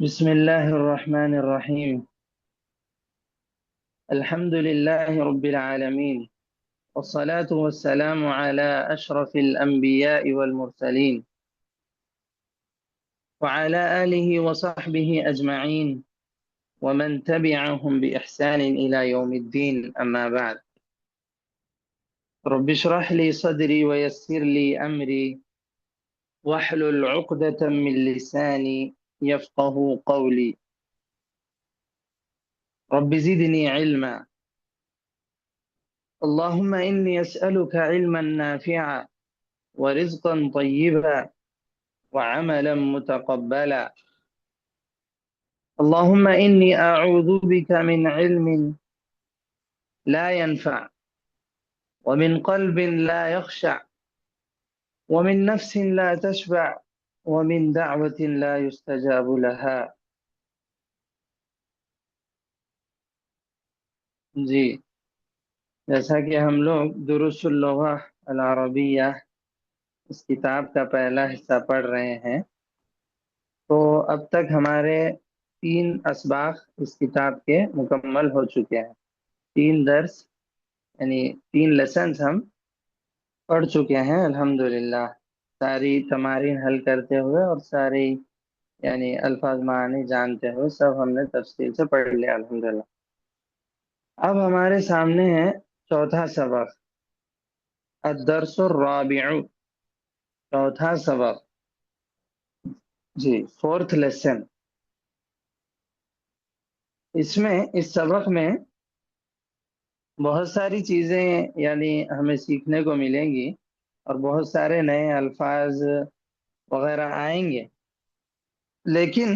بسم الله الرحمن الرحيم. الحمد لله رب العالمين، والصلاة والسلام على أشرف الأنبياء والمرسلين، وعلى آله وصحبه أجمعين، ومن تبعهم بإحسان إلى يوم الدين. أما بعد، رب اشرح لي صدري ويسر لي أمري واحلل عقدة من لساني يفقه قولي. رب زدني علما. اللهم إني أسألك علما نافعا ورزقا طيبا وعملا متقبلا. اللهم إني أعوذ بك من علم لا ينفع، ومن قلب لا يخشع، ومن نفس لا تشبع، ومن دعوة لا يستجاب لها. جی، جیسا کہ ہم لوگ دروس اللغہ العربیہ اس کتاب کا پہلا حصہ پڑھ رہے ہیں، تو اب تک ہمارے 3 اسباق اس کتاب کے مکمل ہو چکے ہیں۔ 3 درس یعنی 3 لیسنز ہم پڑھ چکے ہیں الحمدللہ، ساری تمارین حل کرتے ہوئے اور ساری یعنی الفاظ معانی جانتے ہوئے سب ہم نے تفصیل سے پڑھ لیا الحمدللہ۔ اب ہمارے سامنے ہے چوتھا سبق، الدرس الرابع، چوتھا سبق، جی، 4th لیسن۔ اس سبق میں بہت ساری چیزیں یعنی ہمیں سیکھنے کو ملیں گی اور بہت سارے نئے الفاظ وغیرہ آئیں گے، لیکن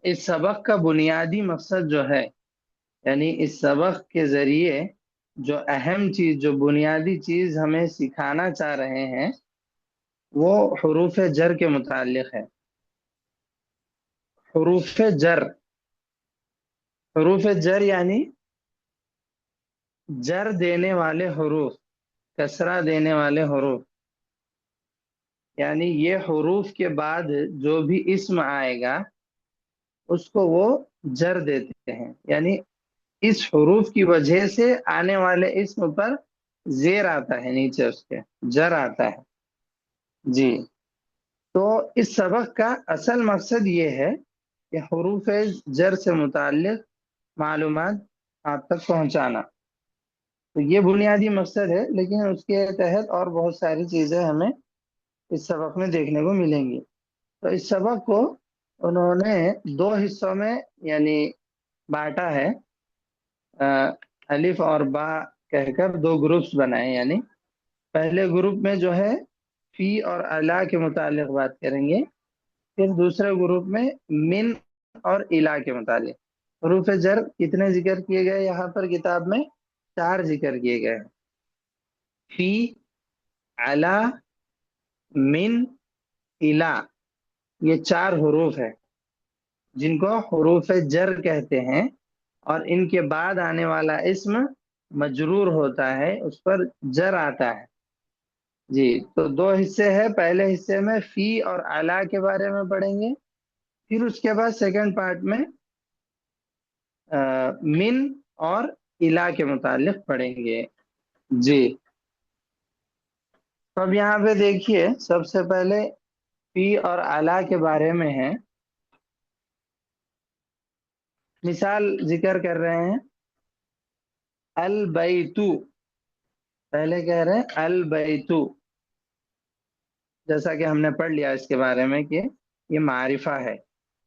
اس سبق کا بنیادی مقصد جو ہے، یعنی اس سبق کے ذریعے جو اہم چیز، جو بنیادی چیز ہمیں سکھانا چاہ رہے ہیں وہ حروف جر کے متعلق ہے۔ حروف جر، حروف جر یعنی جر دینے والے حروف، کسرہ دینے والے حروف، یعنی یہ حروف کے بعد جو بھی اسم آئے گا اس کو وہ جر دیتے ہیں، یعنی اس حروف کی وجہ سے آنے والے اسم پر زیر آتا ہے، نیچے اس کے جر آتا ہے۔ جی، تو اس سبق کا اصل مقصد یہ ہے کہ حروف جر سے متعلق معلومات آپ تک پہنچانا، تو یہ بنیادی مقصد ہے، لیکن اس کے تحت اور بہت ساری چیزیں ہمیں اس سبق میں دیکھنے کو ملیں گی۔ تو اس سبق کو انہوں نے 2 حصوں میں یعنی بانٹا ہے، الف اور با کہہ کر 2 گروپس بنائے، یعنی پہلے گروپ میں جو ہے فی اور الا کے متعلق بات کریں گے، پھر دوسرے گروپ میں من اور الا کے متعلق۔ حروف جر کتنے ذکر کیے گئے یہاں پر کتاب میں؟ 4 ذکر کیے گئے ہیں، فی، الا، من، الا، یہ 4 حروف ہے جن کو حروف جر کہتے ہیں، اور ان کے بعد آنے والا اسم مجرور ہوتا ہے، اس پر جر آتا ہے۔ جی، تو 2 حصے ہیں، پہلے حصے میں فی اور الا کے بارے میں پڑھیں گے، پھر اس کے بعد سیکنڈ پارٹ میں من اور الا کے متعلق پڑھیں گے۔ جی، تو اب یہاں پہ دیکھیے، سب سے پہلے فی اور الا کے بارے میں ہے، مثال ذکر کر رہے ہیں، البیتو، پہلے کہہ رہے ہیں البیتو، جیسا کہ ہم نے پڑھ لیا اس کے بارے میں کہ یہ معرفہ ہے،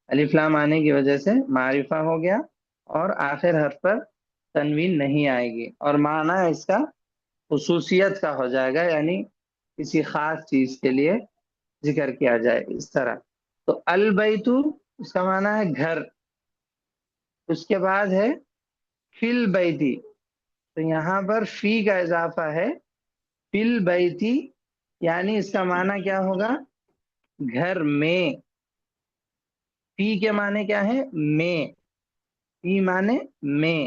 الف لام آنے کی وجہ سے معرفہ ہو گیا اور آخر حرف پر تنوین نہیں آئے گی، اور معنی اس کا خصوصیت کا ہو جائے گا، یعنی کسی خاص چیز کے لیے ذکر کیا جائے اس طرح۔ تو البیتو اس کا معنی ہے گھر، اس کے بعد ہے فی البیتی، تو یہاں پر فی کا اضافہ ہے، فی البیتی، یعنی اس کا معنی کیا ہوگا؟ گھر میں۔ فی کے معنی کیا ہے؟ میں، فی معنی میں،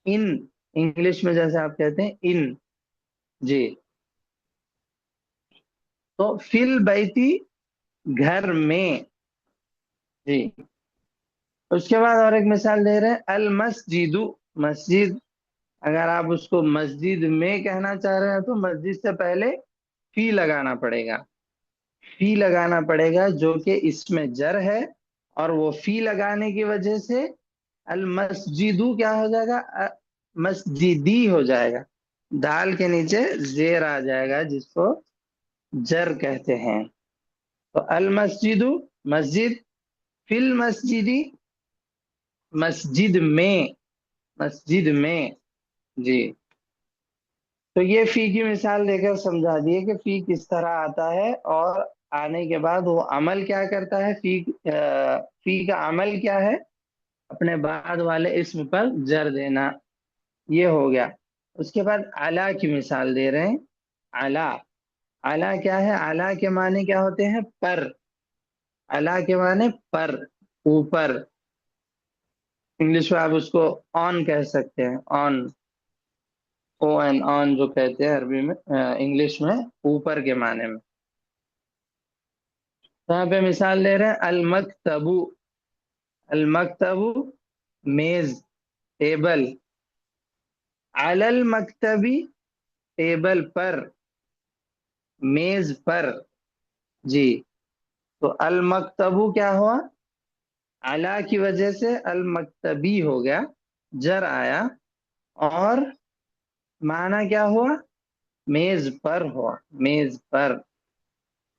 ان، انگلش میں جیسے آپ کہتے ہیں ان، جی، تو فی البیتی، گھر میں، جی، اس کے بعد اور ایک مثال دے رہے ہیں، المسجد، مسجد، اگر آپ اس کو مسجد میں کہنا چاہ رہے ہیں تو مسجد سے پہلے فی لگانا پڑے گا، فی لگانا پڑے گا جو کہ اس میں جر ہے، اور وہ فی لگانے کی وجہ سے المسجد کیا ہو جائے گا، مسجدی ہو جائے گا، دال کے نیچے زیر آ جائے گا جس کو جر کہتے ہیں۔ تو المسجد، مسجد، فی المسجدی، مسجد میں، مسجد میں، جی۔ تو یہ فی کی مثال دے کر سمجھا دیے کہ فی کس طرح آتا ہے، اور آنے کے بعد وہ عمل کیا کرتا ہے، فی کا عمل کیا ہے، اپنے بعد والے اسم پر جر دینا، یہ ہو گیا۔ اس کے بعد اعلیٰ کی مثال دے رہے ہیں، اعلیٰ، اعلیٰ کیا ہے، اعلیٰ کے معنی کیا ہوتے ہیں، پر، اعلیٰ کے معنی پر، اوپر، انگلش میں آپ اس کو آن کہہ سکتے ہیں، آن، او این، آن جو کہتے ہیں عربی میں، انگلش میں اوپر کے معنی میں۔ یہاں پہ مثال دے رہے ہیں، المکتب، المکتب، میز، ٹیبل، علی المکتبی، ٹیبل پر، میز پر، جی۔ تو المکتب کیا ہوا، علی کی وجہ سے المکتبی ہو گیا، جر آیا، اور معنی کیا ہوا، میز پر ہوا، میز پر،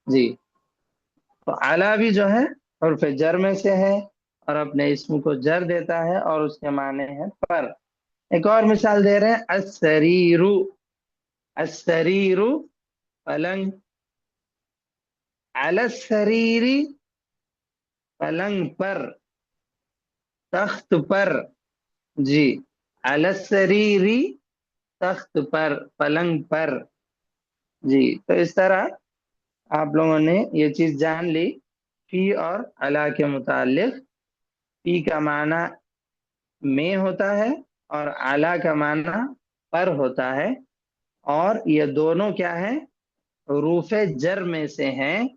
جی۔ تو اعلیٰ بھی جو ہے حرف جر میں سے ہے، اور اپنے اسم کو جر دیتا ہے، اور اس کے معنی ہے پر۔ ایک اور مثال دے رہے ہیں، السریر، السریر، پلنگ، علی السریر، پلنگ پر، تخت پر، جی، علی السریر، تخت پر، پلنگ پر، جی۔ تو اس طرح آپ لوگوں نے یہ چیز جان لی فی اور علی کے متعلق۔ فی کا معنی میں ہوتا ہے، اور اعلیٰ کا معنی پر ہوتا ہے، اور یہ دونوں کیا ہے، حروف جر میں سے ہیں،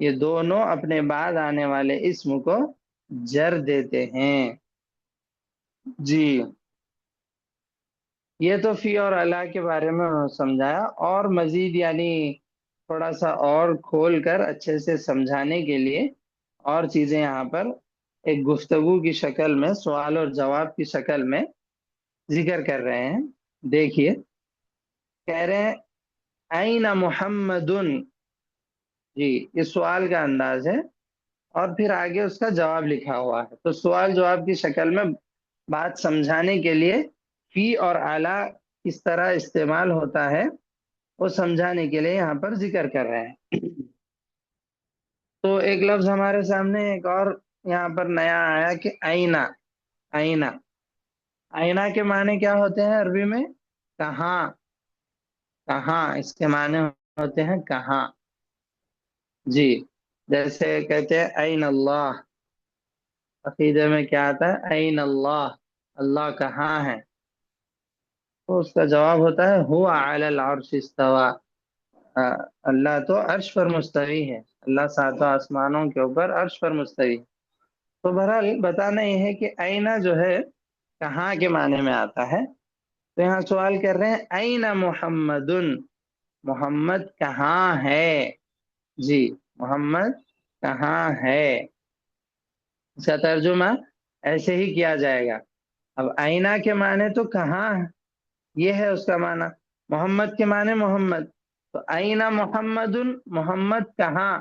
یہ دونوں اپنے بعد آنے والے اسم کو جر دیتے ہیں، جی۔ یہ تو فی اور علی کے بارے میں سمجھایا، اور مزید یعنی تھوڑا سا اور کھول کر اچھے سے سمجھانے کے لیے اور چیزیں یہاں پر ایک گفتگو کی شکل میں، سوال اور جواب کی شکل میں ذکر کر رہے ہیں۔ دیکھیے، کہہ رہے ہیں این محمد، جی، یہ سوال کا انداز ہے، اور پھر آگے اس کا جواب لکھا ہوا ہے، تو سوال جواب کی شکل میں بات سمجھانے کے لیے فی اور اعلیٰ کس طرح استعمال ہوتا ہے وہ سمجھانے کے لیے یہاں پر ذکر کر رہے ہیں۔ تو ایک لفظ ہمارے سامنے ایک اور یہاں پر نیا آیا کہ آئینہ، آئینہ، آئینہ کے معنی کیا ہوتے ہیں عربی میں، کہاں، کہاں، اس کے معنی ہوتے ہیں کہاں، جی۔ جیسے کہتے ہیں این اللہ، عقیدے میں کیا آتا ہے، این اللہ، اللہ کہاں ہے، تو اس کا جواب ہوتا ہے هو علی العرش استوى، اللہ تو عرش پر مستوی ہے، اللہ ساتوں آسمانوں کے اوپر عرش پر مستوی ہے۔ تو بہرحال بتانا یہ ہے کہ آئینہ جو ہے کہاں کے معنی میں آتا ہے، تو یہاں سوال کر رہے ہیں این محمد، محمد کہاں ہے، جی، محمد کہاں ہے، اس کا ترجمہ ایسے ہی کیا جائے گا۔ اب آئینہ کے معنی تو کہاں، یہ ہے اس کا معنی، محمد کے معنی محمد، تو آئینہ محمد، محمد کہاں،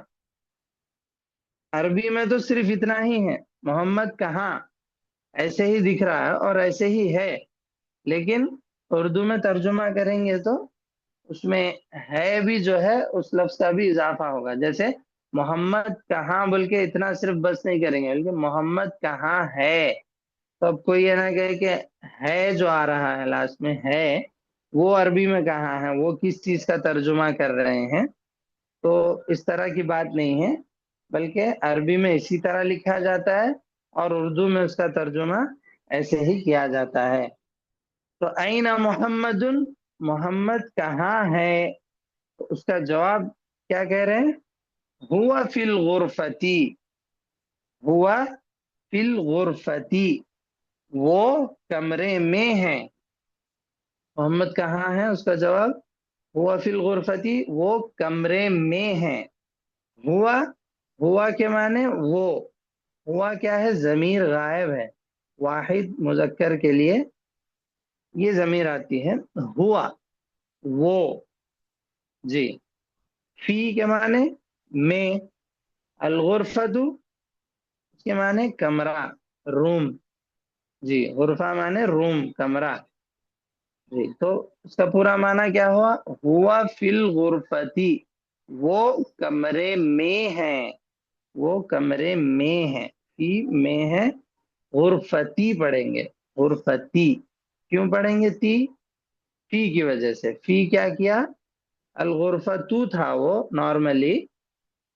عربی میں تو صرف اتنا ہی ہے، محمد کہاں، ایسے ہی دکھ رہا ہے اور ایسے ہی ہے، لیکن اردو میں ترجمہ کریں گے تو اس میں ہے بھی جو ہے اس لفظ کا بھی اضافہ ہوگا، جیسے محمد کہاں بول کے اتنا صرف بس نہیں کریں گے، بلکہ محمد کہاں ہے، تو اب کوئی یہ نہ کہے کہ ہے جو آ رہا ہے لاسٹ میں ہے، وہ عربی میں کہاں ہے، وہ کس چیز کا ترجمہ کر رہے ہیں، تو اس طرح کی بات نہیں ہے، بلکہ عربی میں اسی طرح لکھا جاتا ہے، اور اردو میں اس کا ترجمہ ایسے ہی کیا جاتا ہے۔ تو این محمد، محمد کہاں ہے، تو اس کا جواب کیا کہہ رہے ہیں، ہوا فی الغرفتی، ہوا فی الغرفتی، وہ کمرے میں ہے. محمد کہاں ہے؟ اس کا جواب ہوا فی الغرفتی، وہ کمرے میں ہے. ہوا، ہوا کے معنی وہ. ہوا کیا ہے؟ ضمیر غائب ہے. واحد مذکر کے لیے یہ ضمیر آتی ہے ہوا، وہ. جی. فی کے معنی میں. الغرفت اس کے معنی کمرہ، روم. جی، غرفہ معنی روم، کمرہ. جی، تو اس کا پورا معنی کیا ہوا؟ ہوا فی الغرفتی، وہ کمرے میں ہے. وہ کمرے میں ہے. فی میں ہے، غرفتی پڑھیں گے. غرفتی کیوں پڑھیں گے؟ تی فی کی وجہ سے. فی کیا کیا؟ الغرفتو تھا وہ نارملی،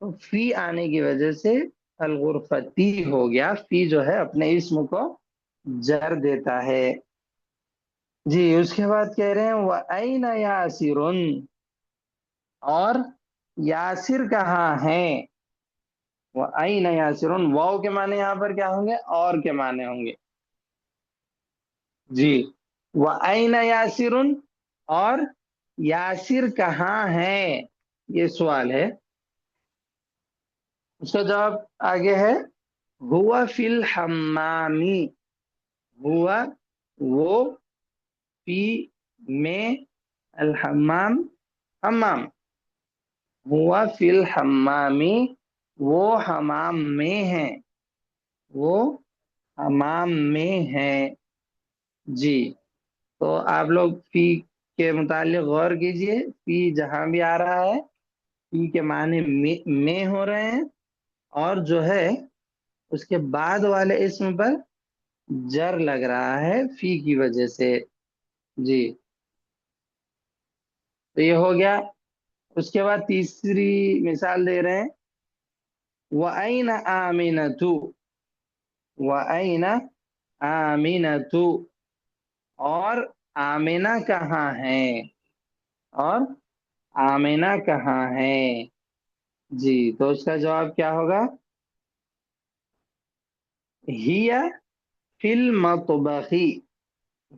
تو فی آنے کی وجہ سے الغرفتی ہو گیا. فی جو ہے اپنے اسم کو جر دیتا ہے. جی، اس کے بعد کہہ رہے ہیں وَأَيْنَ يَاسِرٌ، اور یاسر کہاں ہے؟ وَأَيْنَ يَاسِرٌ، واو کے معنی یہاں پر کیا ہوں گے؟ اور کے معنی ہوں گے. جی. وَأَيْنَ يَاسِرٌ، اور یاسر کہاں ہے؟ یہ سوال ہے. اس کا جواب آگے ہے ہوا فی الحمامی. ہوا وہ، فی میں، الحمام حمام. ہوا فی الحمامی، وہ حمام میں ہے. وہ حمام میں ہے. جی. تو آپ لوگ فی کے متعلق غور کیجئے. فی جہاں بھی آ رہا ہے فی کے معنی میں ہو رہے ہیں، اور جو ہے اس کے بعد والے اسم پر جر لگ رہا ہے فی کی وجہ سے. جی، تو یہ ہو گیا. اس کے بعد تیسری مثال دے رہے ہیں وَأَيْنَ آمِنَةُ. وَأَيْنَ آمِنَةُ، اور آمینہ کہاں ہے؟ اور آمینہ کہاں ہے؟ جی، تو اس کا جواب کیا ہوگا؟ ہِیَ فی المطبخ.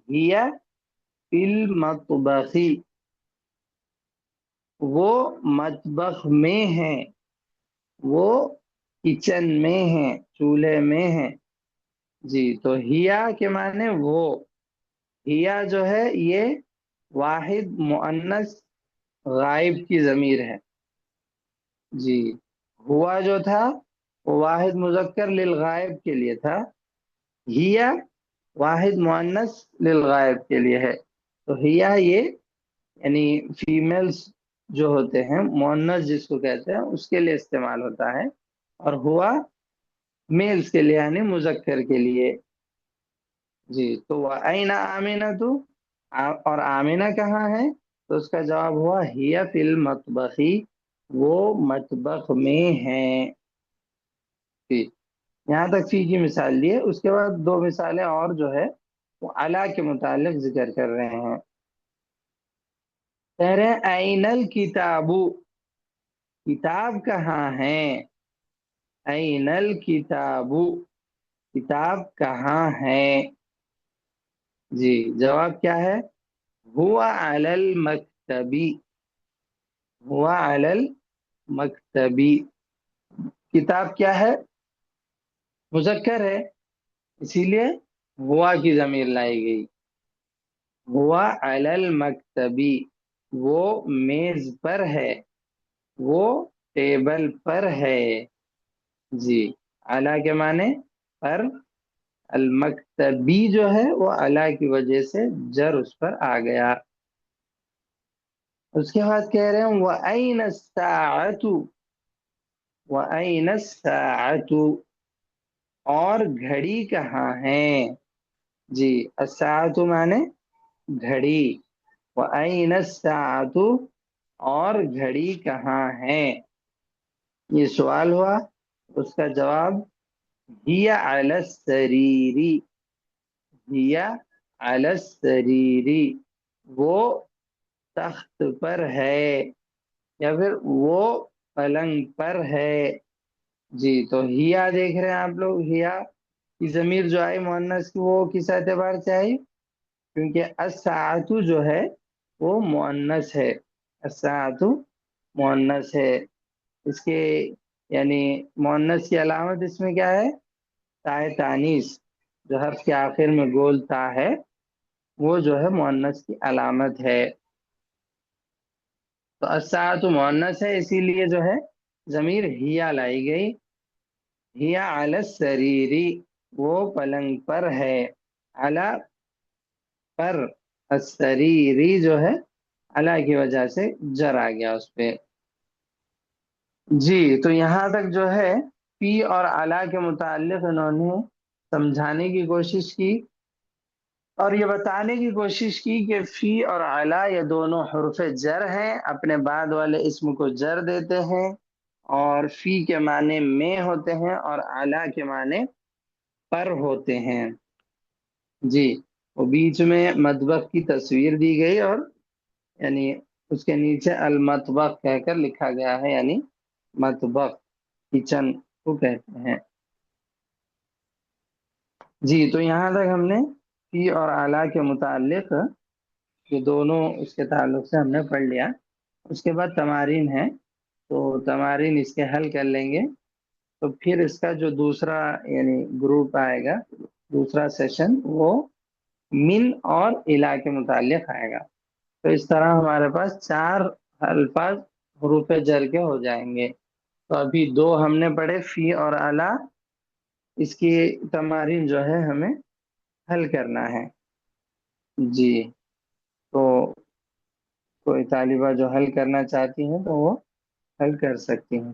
ہِیَ فی المطبخ، وہ مطبخ میں ہے. وہ کچن میں ہے، چولہے میں ہے. جی، تو ہیا کے معنی وہ. ہیا جو ہے یہ واحد مؤنث غائب کی ضمیر ہے. جی. ہوا جو تھا وہ واحد مذکر للغائب کے لیے تھا. ہیا واحد مؤنث للغائب کے لیے ہے. تو ہیا یہ یعنی فیمیلز جو ہوتے ہیں، مؤنث جس کو کہتے ہیں، اس کے لیے استعمال ہوتا ہے. اور ہوا میلز کے لیے یعنی مذکر کے لیے. جی، تو وَأَيْنَ آمِنَةُ، اور آمینہ کہاں ہے؟ تو اس کا جواب ہوا ہِیَ فی المطبخ، وہ مطبخ میں ہے. جی، یہاں تک فی کی مثال دی ہے. اس کے بعد دو مثالیں اور جو ہے وہ علا کے متعلق ذکر کر رہے ہیں. کہہ رہے ہیں اَيْنَ الْكِتَابُ، کتاب کہاں ہے؟ اَيْنَ الْكِتَابُ، کتاب کہاں ہے؟ جی، جواب کیا ہے؟ ہوا علی المکتبی. ہوا علی المکتبی. کتاب کیا ہے؟ مذکر ہے، اسی لیے ہوا کی ضمیر لائی گئی. ہوا علی المکتبی، وہ میز پر ہے، وہ ٹیبل پر ہے. جی، علی کے معنی پر. المکتبی جو ہے وہ علی کی وجہ سے جر اس پر آ گیا. اس کے بعد کہہ رہے ہیں وَأَيْنَ السَّاعَةُ. وَأَيْنَ السَّاعَةُ، اور گھڑی کہاں ہے؟ جی، الساعة معنی گھڑی. وَأَيْنَ السَّاعَةُ، اور گھڑی کہاں ہے؟ یہ سوال ہوا. اس کا جواب ہِیَ عَلَى السَّرِيرِ. ہِیَ عَلَى السَّرِيرِ، وہ تخت پر ہے، یا پھر وہ پلنگ پر ہے. جی تو ہیا دیکھ رہے ہیں آپ لوگ، ہیا کی ضمیر جو آئی مؤنث کی، وہ کس اعتبار سے آئی؟ کیونکہ الساعۃ جو ہے وہ مؤنث ہے، الساعۃ مؤنث ہے، اس کے یعنی مؤنث کی علامت اس میں کیا ہے؟ تائے تانیث، جو حرف کے آخر میں گول تا ہے، وہ جو ہے مؤنث کی علامت ہے۔ تو الساعۃ مؤنث ہے، اسی لیے جو ہے ضمیر ہیا لائی گئی۔ ہیا علی السریری، وہ پلنگ پر ہے، علی پر، السریری جو ہے علی کی وجہ سے جر آ گیا اس پہ۔ جی تو یہاں تک جو ہے فی اور علی کے متعلق انہوں نے سمجھانے کی کوشش کی، اور یہ بتانے کی کوشش کی کہ فی اور علی یہ دونوں حروف جر ہیں، اپنے بعد والے اسم کو جر دیتے ہیں، اور فی کے معنی میں ہوتے ہیں اور علی کے معنی پر ہوتے ہیں۔ جی وہ بیچ میں مطبخ کی تصویر دی گئی، اور یعنی اس کے نیچے المطبخ کہہ کر لکھا گیا ہے، یعنی مطبخ، کچن کو کہتے ہیں۔ جی تو یہاں تک ہم نے فی اور اعلیٰ کے متعلق یہ دونوں اس کے تعلق سے ہم نے پڑھ لیا۔ اس کے بعد تمارین ہے، تو تمارین اس کے حل کر لیں گے، تو پھر اس کا جو دوسرا یعنی گروپ آئے گا، دوسرا سیشن، وہ من اور الہ کے متعلق آئے گا۔ تو اس طرح ہمارے پاس 4 الفاظ حروف جر کے ہو جائیں گے۔ تو ابھی 2 ہم نے پڑھے، فی اور اعلیٰ، اس کی تمارین جو ہے ہمیں حل کرنا ہے۔ جی تو کوئی طالبہ جو حل کرنا چاہتی ہیں تو وہ حل کر سکتی ہیں۔